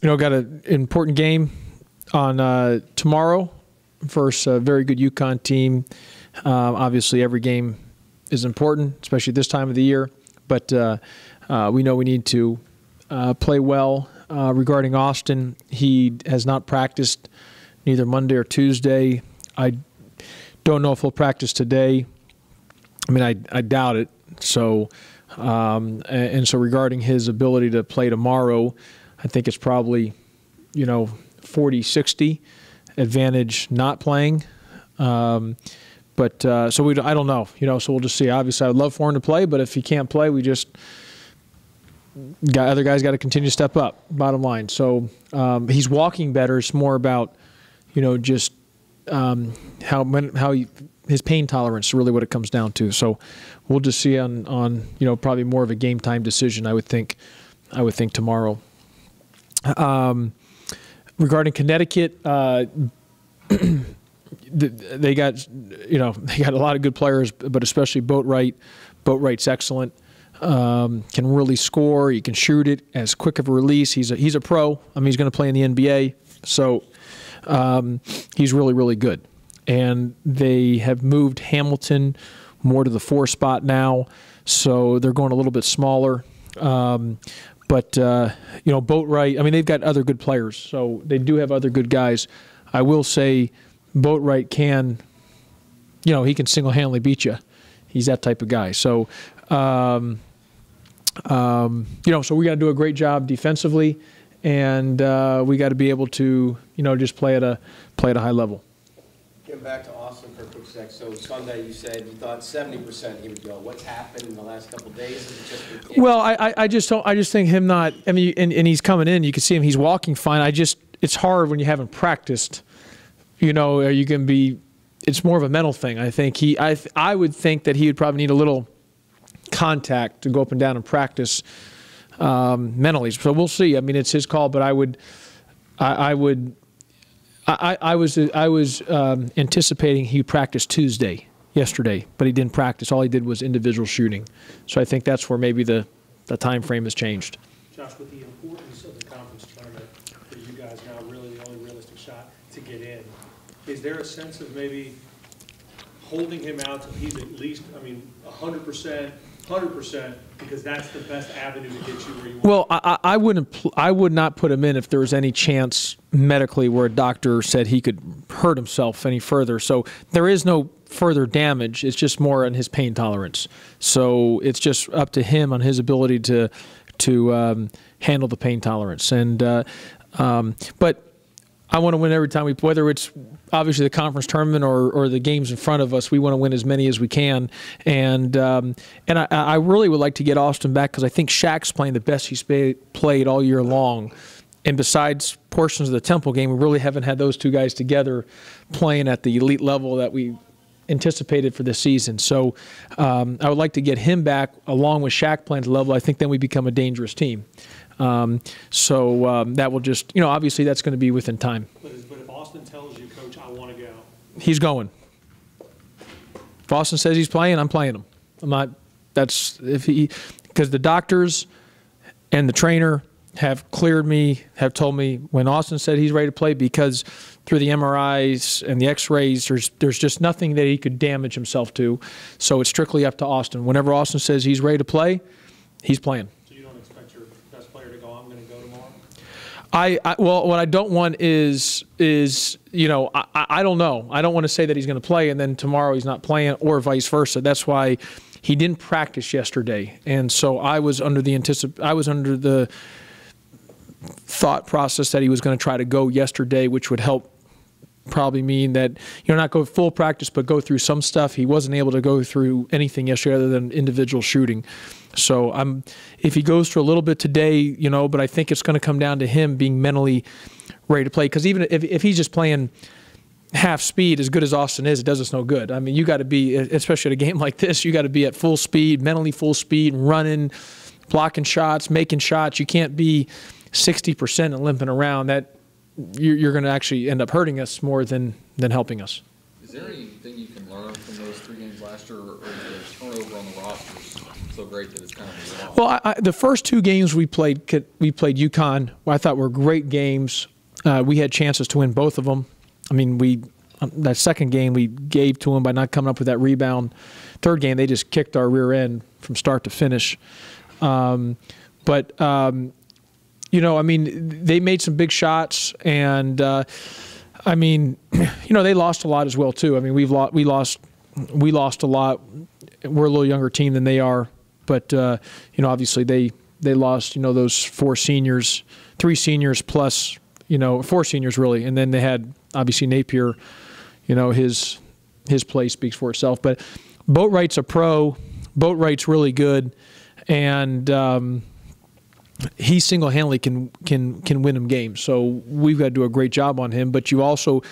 got an important game on tomorrow versus a very good UConn team. Obviously, every game is important, especially this time of the year. But we know we need to play well. Regarding Austin, he has not practiced neither Monday or Tuesday. I don't know if he'll practice today. I mean, I doubt it. So, and so regarding his ability to play tomorrow, I think it's probably, 40-60 advantage not playing. So I don't know, so we'll just see. Obviously, I would love for him to play, but if he can't play, other guys got to continue to step up, bottom line. So he's walking better. It's more about, just his pain tolerance is really what it comes down to. So we'll just see on probably more of a game time decision, I would think tomorrow. Regarding Connecticut, they got a lot of good players, but especially Boatwright. Boatwright's excellent. Can really score. He can shoot it as quick of a release. He's a pro. I mean, he's going to play in the NBA. So he's really, really good. And they have moved Hamilton more to the 4 spot now, so they're going a little bit smaller. But Boatwright, I mean, they've got other good players, so they do have other good guys. I will say Boatwright can, he can single-handedly beat you. He's that type of guy. So, so we got to do a great job defensively, and we got to be able to, just play at a high level. Getting back to Austin for a quick sec. So Sunday you said you thought 70% he would go. What's happened in the last couple of days? Is it just well, I just think him not. I mean, and he's coming in. You can see him. He's walking fine. It's hard when you haven't practiced. Are you going to be? It's more of a mental thing. I think I would think that he would probably need a little contact to go up and down and practice mentally. So we'll see. I mean, it's his call, but I was anticipating he practiced yesterday, but he didn't practice. All he did was individual shooting. So I think that's where maybe the time frame has changed. Josh, with the importance of the conference tournament for you guys now, really the only realistic shot to get in, is there a sense of maybe holding him out till he's at least, 100%, because that's the best avenue to get you where you want? Well, I would not put him in if there was any chance medically where a doctor said he could hurt himself any further. So there is no further damage. It's just more on his pain tolerance. So it's just up to him on his ability to handle the pain tolerance. And but I want to win every time whether it's obviously the conference tournament or the games in front of us. We want to win as many as we can, and I really would like to get Austin back because I think Shaq's playing the best he's played all year long. And besides portions of the Temple game, we really haven't had those two guys together playing at the elite level that we anticipated for this season. So I would like to get him back along with Shaq playing at the level. I think then we become a dangerous team. That will just, obviously that's going to be within time. But if Austin tells you, Coach, I want to go, he's going. If Austin says he's playing, I'm playing him. I'm not. Because the doctors and the trainer have cleared me, have told me when Austin said he's ready to play, because through the MRIs and the X-rays, there's just nothing that he could damage himself to. So it's strictly up to Austin. Whenever Austin says he's ready to play, he's playing. Well, what I don't want is I don't know. I don't want to say that he's going to play and then tomorrow he's not playing, or vice versa. That's why he didn't practice yesterday, and so I was under the thought process that he was going to try to go yesterday, which would help probably mean that not go full practice but go through some stuff. He wasn't able to go through anything yesterday other than individual shooting. So if he goes through a little bit today, but I think it's going to come down to him being mentally ready to play. Because even if he's just playing half speed, as good as Austin is, it does us no good. I mean, you got to be, especially at a game like this, you got to be at full speed, mentally full speed, running, blocking shots, making shots. You can't be 60% and limping around. That you're going to actually end up hurting us more than helping us. Is there anything you can learn from those 3 games last year, or the turnover on the rosters so great that it's kind of moving on. Well, the first two games we played UConn, I thought were great games. We had chances to win both of them. I mean, that second game we gave to them by not coming up with that rebound. Third game, they just kicked our rear end from start to finish. You know, I mean, they made some big shots, and I mean, you know, they lost a lot as well too. I mean, we lost a lot. We're a little younger team than they are, but you know, obviously they lost, you know, those three seniors plus, you know, four seniors really, and then they had obviously Napier. You know, his play speaks for itself. But Boatwright's a pro. Boatwright's really good, and he single-handedly can win them games. So we've got to do a great job on him. But you also,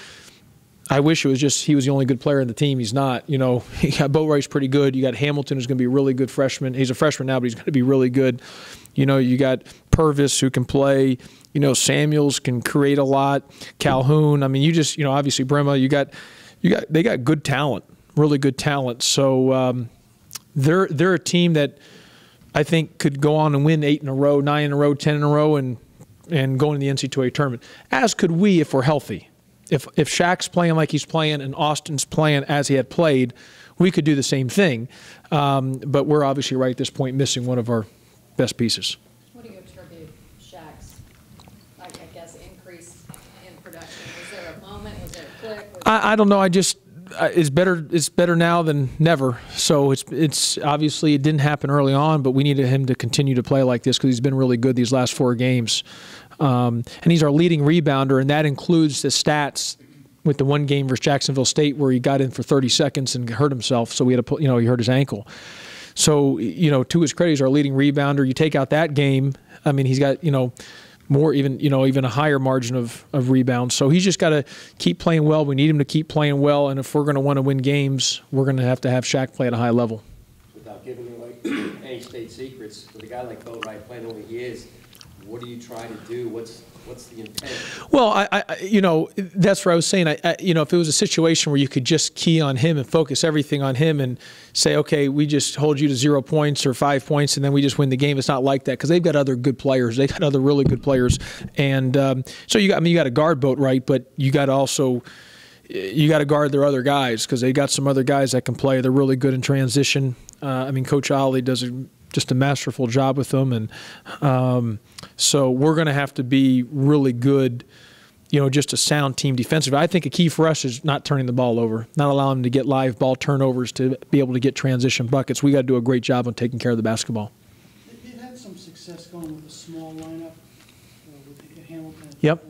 I wish it was just he was the only good player in the team. He's not. You know, you got Boatwright's pretty good. You got Hamilton, who's going to be a really good freshman. He's a freshman now, but he's going to be really good. You know, you got Purvis, who can play. You know, Samuels can create a lot. Calhoun. I mean, you just, you know, obviously Brema. They got good talent, really good talent. So they're a team that I think could go on and win 8 in a row, 9 in a row, 10 in a row, and go into the NCAA tournament. As could we if we're healthy. If Shaq's playing like he's playing and Austin's playing as he had played, we could do the same thing. But we're obviously right at this point missing one of our best pieces. What do you attribute Shaq's, I guess, increase in production? Was there a moment? Was there a click? I don't know. It's better now than never. So it's obviously it didn't happen early on, but we needed him to continue to play like this because he's been really good these last 4 games. And he's our leading rebounder, and that includes the stats with the one game versus Jacksonville State where he got in for 30 seconds and hurt himself. So we had to, you know, he hurt his ankle. So, you know, to his credit, he's our leading rebounder. You take out that game, I mean, he's got, you know, more even a higher margin of rebounds. So he's just got to keep playing well. We need him to keep playing well, and if we're going to want to win games, we're going to have Shaq play at a high level. Without giving away any state secrets, with a guy like Boatwright playing the way he is, what do you try to do? What's the intent? Well, I you know, that's what I was saying. You know, if it was a situation where you could just key on him and focus everything on him and say, okay, we just hold you to 0 points or 5 points and then we just win the game. It's not like that because they've got other good players. They got other really good players, and so you got to guard Boatwright, but you got to also guard their other guys because they got some other guys that can play. They're really good in transition. I mean, Coach Ollie does just a masterful job with them, and so we're going to have to be really good, you know, just a sound team defensively. I think a key for us is not turning the ball over, not allowing them to get live ball turnovers to be able to get transition buckets. We got to do a great job on taking care of the basketball. They've had some success going with a small lineup with Hamilton. Yep.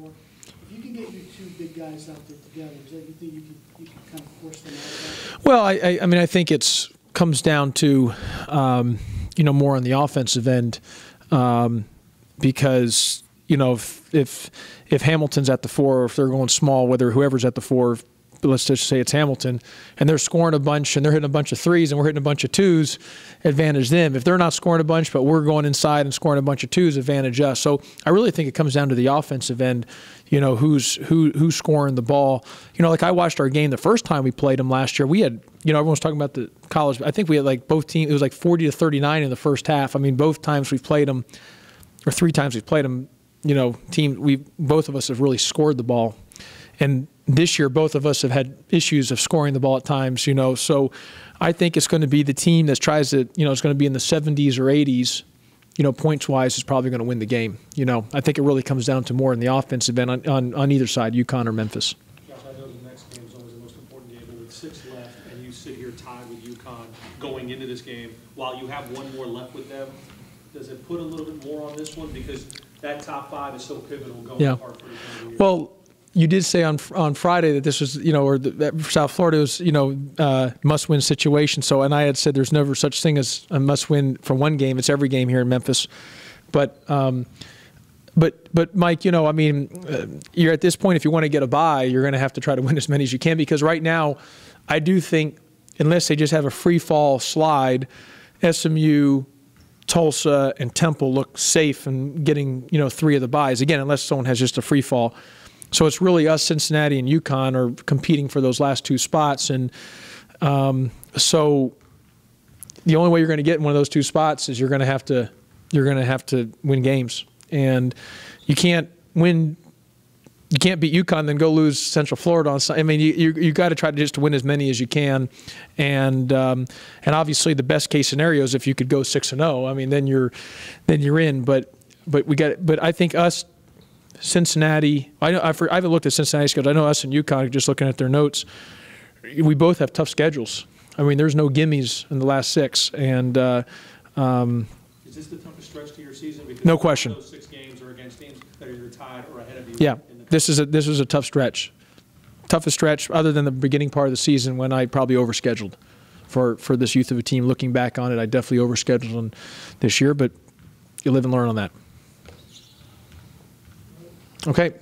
If you can get your 2 big guys out there together, do you think you can kind of force them out of that? Well, I mean, I think it's comes down to you know, more on the offensive end. Because, you know, if Hamilton's at the 4 or if they're going small, whether whoever's at the 4, let's just say it's Hamilton, and they're scoring a bunch and they're hitting a bunch of 3s and we're hitting a bunch of 2s, advantage them. If they're not scoring a bunch but we're going inside and scoring a bunch of 2s, advantage us. So I really think it comes down to the offensive end, you know, who's scoring the ball. You know, like I watched our game the first time we played them last year. We had, you know, everyone's talking about the college. I think we had like both teams, it was like 40-39 in the first half. I mean, both times we've played them, or 3 times we've played them, you know, both of us have really scored the ball. And this year, both of us have had issues of scoring the ball at times, you know. So I think it's going to be the team that tries to, you know, it's going to be in the 70s or 80s, you know, points-wise is probably going to win the game. You know, I think it really comes down to more in the offensive end on either side, UConn or Memphis. Josh, I know the next game is always the most important game, but with 6 left and you sit here tied with UConn going into this game, while you have 1 more left with them, does it put a little bit more on this one? Because that top 5 is so pivotal going apart for the year. Well, you did say on Friday that this was, you know, or that South Florida was, you know, must-win situation. So, and I had said there's never such thing as a must-win for one game. It's every game here in Memphis. But Mike, you know, I mean, you're at this point, if you want to get a bye, you're going to have to try to win as many as you can, because right now, I do think, unless they just have a free-fall slide, SMU, Tulsa, and Temple look safe in getting, you know, 3 of the byes. Again, unless someone has just a free fall. So it's really us, Cincinnati, and UConn are competing for those last 2 spots. And so the only way you're going to get in one of those two spots is you're going to have to win games, and you can't win. You can't beat UConn, then go lose Central Florida on. I mean, you got to try to just win as many as you can, and obviously the best case scenario is if you could go 6-0. I mean, then you're in. But I think us, Cincinnati. I haven't looked at Cincinnati's schedule. I know us and UConn, just looking at their notes, we both have tough schedules. I mean, there's no gimmies in the last 6, and Is this the toughest stretch to your season? Because no question. Those 6 games are against teams that are either tied or ahead of you. Yeah, in the this was a tough stretch. Toughest stretch other than the beginning part of the season when I probably overscheduled for this youth of a team. Looking back on it, I definitely overscheduled on this year, but you live and learn on that. Okay.